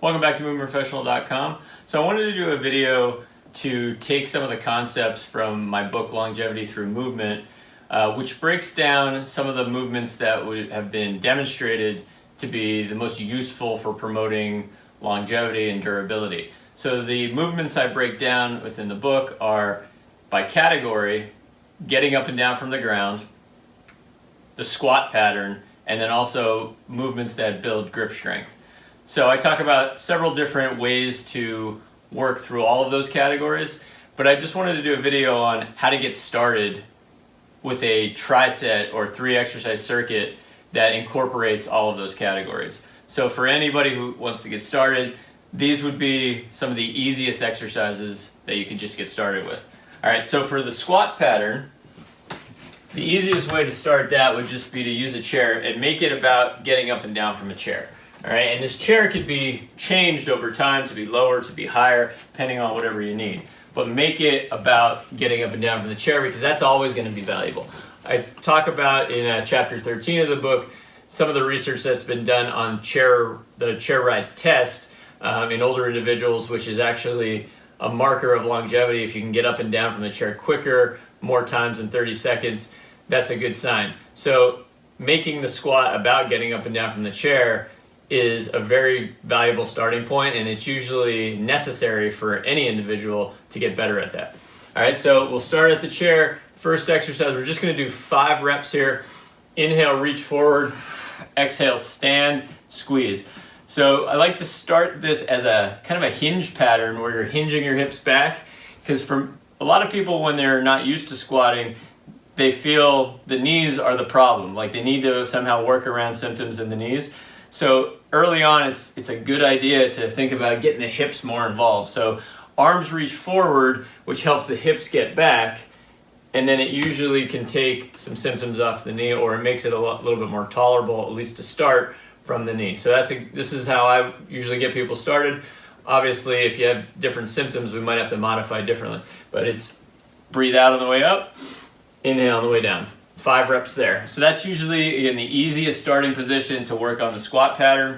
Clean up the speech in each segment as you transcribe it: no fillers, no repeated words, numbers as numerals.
Welcome back to MovingProfessional.com. So I wanted to do a video to take some of the concepts from my book Longevity Through Movement, which breaks down some of the movements that would have been demonstrated to be the most useful for promoting longevity and durability. So the movements I break down within the book are by category: getting up and down from the ground, the squat pattern, and then also movements that build grip strength. So I talk about several different ways to work through all of those categories, but I just wanted to do a video on how to get started with a tri-set or 3-exercise circuit that incorporates all of those categories. So for anybody who wants to get started, these would be some of the easiest exercises that you can just get started with. All right, so for the squat pattern, the easiest way to start that would just be to use a chair and make it about getting up and down from a chair. All right, and this chair could be changed over time to be lower, to be higher, depending on whatever you need. But make it about getting up and down from the chair, because that's always going to be valuable. I talk about in chapter 13 of the book some of the research that's been done on the chair rise test in older individuals, which is actually a marker of longevity. If you can get up and down from the chair quicker, more times in 30 seconds, that's a good sign. So making the squat about getting up and down from the chair is a very valuable starting point, and it's usually necessary for any individual to get better at that. All right, so we'll start at the chair. First exercise, we're just going to do 5 reps here. Inhale, reach forward. Exhale, stand, squeeze. So I like to start this as a kind of a hinge pattern where you're hinging your hips back, because for a lot of people, when they're not used to squatting, they feel the knees are the problem. Like they need to somehow work around symptoms in the knees. So early on, it's a good idea to think about getting the hips more involved. So arms reach forward, which helps the hips get back, and then it usually can take some symptoms off the knee, or it makes it a little bit more tolerable, at least to start from the knee. So this is how I usually get people started. Obviously, if you have different symptoms, we might have to modify differently, but it's breathe out on the way up, inhale on the way down. 5 reps there. So that's usually, again, the easiest starting position to work on the squat pattern.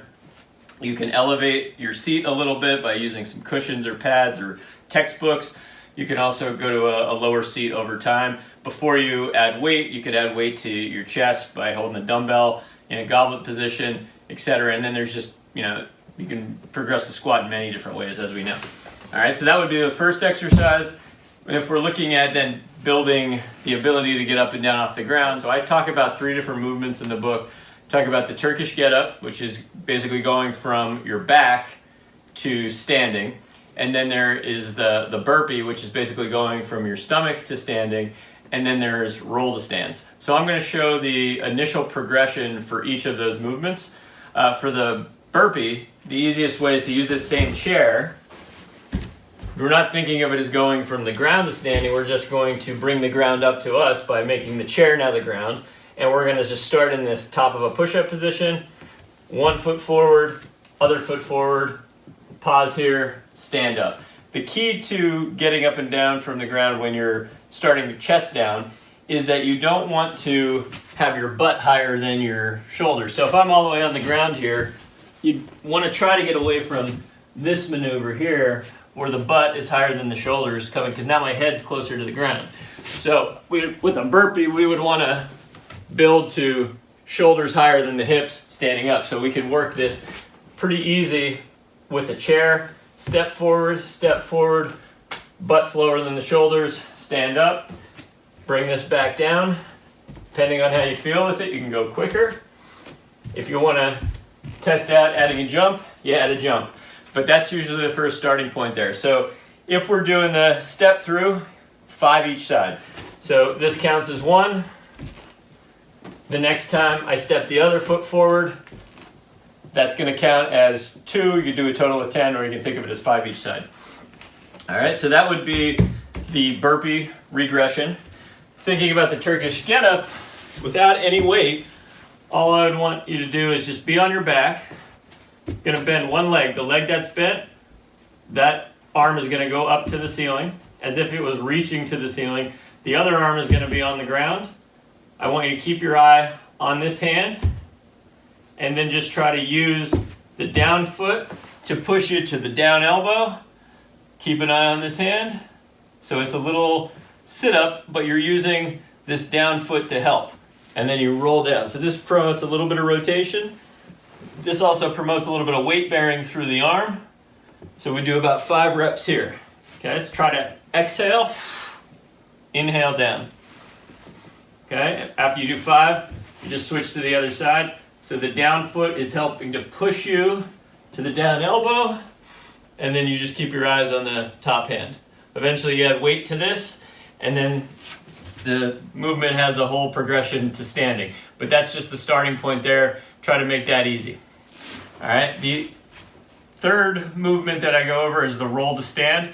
You can elevate your seat a little bit by using some cushions or pads or textbooks. You can also go to a lower seat over time. Before you add weight, you could add weight to your chest by holding a dumbbell in a goblet position, etc. And then there's just, you can progress the squat in many different ways, as we know. All right, so that would be the first exercise. And if we're looking at then building the ability to get up and down off the ground, so I talk about 3 different movements in the book. Talk about the Turkish Getup, which is basically going from your back to standing. And then there is the burpee, which is basically going from your stomach to standing. And then there's roll to stands. So I'm going to show the initial progression for each of those movements. For the burpee, the easiest way is to use this same chair. We're not thinking of it as going from the ground to standing. We're just going to bring the ground up to us by making the chair now the ground. And we're going to just start in this top of a push-up position. 1 foot forward, other foot forward, pause here, stand up. The key to getting up and down from the ground when you're starting your chest down is that you don't want to have your butt higher than your shoulders. So if I'm all the way on the ground here, you want to try to get away from this maneuver here, where the butt is higher than the shoulders coming, because now my head's closer to the ground. So with a burpee, we would want to build to shoulders higher than the hips standing up. So we can work this pretty easy with a chair. Step forward, butt's lower than the shoulders, stand up, bring this back down. Depending on how you feel with it, you can go quicker. If you want to test out adding a jump, you add a jump. But that's usually the first starting point there. So if we're doing the step through, 5 each side. So this counts as 1. The next time I step the other foot forward, that's going to count as 2. You can do a total of 10, or you can think of it as 5 each side. All right, so that would be the burpee regression. Thinking about the Turkish Getup, without any weight, all I would want you to do is just be on your back. Going to bend one leg. The leg that's bent, that arm is going to go up to the ceiling as if it was reaching to the ceiling. The other arm is going to be on the ground. I want you to keep your eye on this hand, and then just try to use the down foot to push you to the down elbow. Keep an eye on this hand. So it's a little sit-up, but you're using this down foot to help. And then you roll down. So this promotes a little bit of rotation. This also promotes a little bit of weight bearing through the arm. So we do about 5 reps here. Okay, so try to exhale, inhale down. Okay, after you do 5, you just switch to the other side. So the down foot is helping to push you to the down elbow, and then you just keep your eyes on the top hand. Eventually you add weight to this, and then the movement has a whole progression to standing. But that's just the starting point there. Try to make that easy. All right, the third movement that I go over is the roll to stand.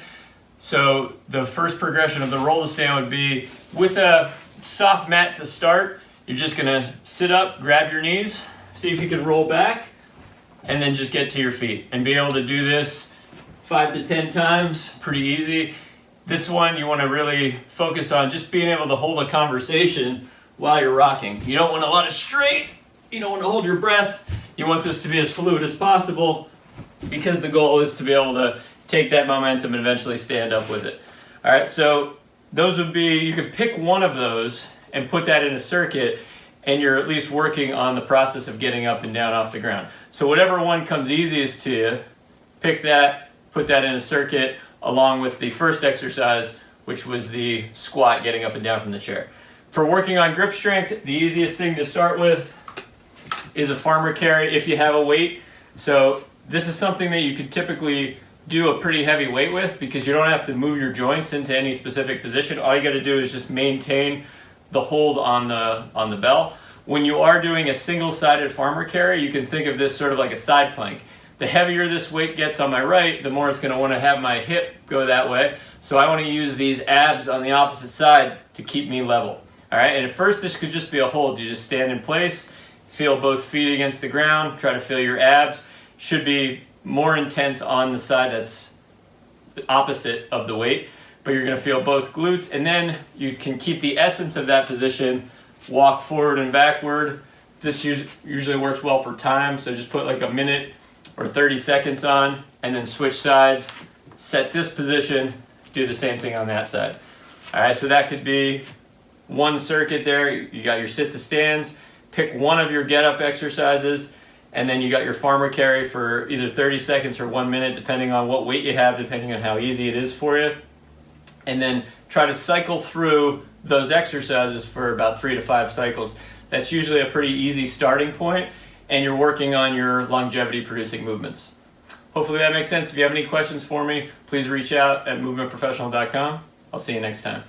So the first progression of the roll to stand would be with a soft mat to start. You're just gonna sit up, grab your knees, see if you can roll back, and then just get to your feet. And be able to do this 5 to 10 times, pretty easy. This one you wanna really focus on just being able to hold a conversation while you're rocking. You don't want a lot of straight, you don't wanna hold your breath. You want this to be as fluid as possible because the goal is to be able to take that momentum and eventually stand up with it. All right, so those would be, you could pick one of those and put that in a circuit, and you're at least working on the process of getting up and down off the ground. So whatever one comes easiest to you, pick that, put that in a circuit along with the first exercise, which was the squat, getting up and down from the chair. For working on grip strength, the easiest thing to start with is a farmer carry if you have a weight. So this is something that you could typically do a pretty heavy weight with because you don't have to move your joints into any specific position. All you got to do is just maintain the hold on the bell. When you are doing a single-sided farmer carry, you can think of this sort of like a side plank. The heavier this weight gets on my right, the more it's going to want to have my hip go that way. So I want to use these abs on the opposite side to keep me level. All right, and at first this could just be a hold. You just stand in place, feel both feet against the ground, try to feel your abs. Should be more intense on the side that's opposite of the weight, but you're going to feel both glutes, and then you can keep the essence of that position, walk forward and backward. This usually works well for time, so just put like a minute or 30 seconds on, and then switch sides, set this position, do the same thing on that side. All right, so that could be one circuit there. You got your sit to stands, pick one of your get up exercises, and then you got your farmer carry for either 30 seconds or 1 minute, depending on what weight you have, depending on how easy it is for you. And then try to cycle through those exercises for about 3 to 5 cycles. That's usually a pretty easy starting point, and you're working on your longevity producing movements. Hopefully that makes sense. If you have any questions for me, please reach out at movementprofessional.com. I'll see you next time.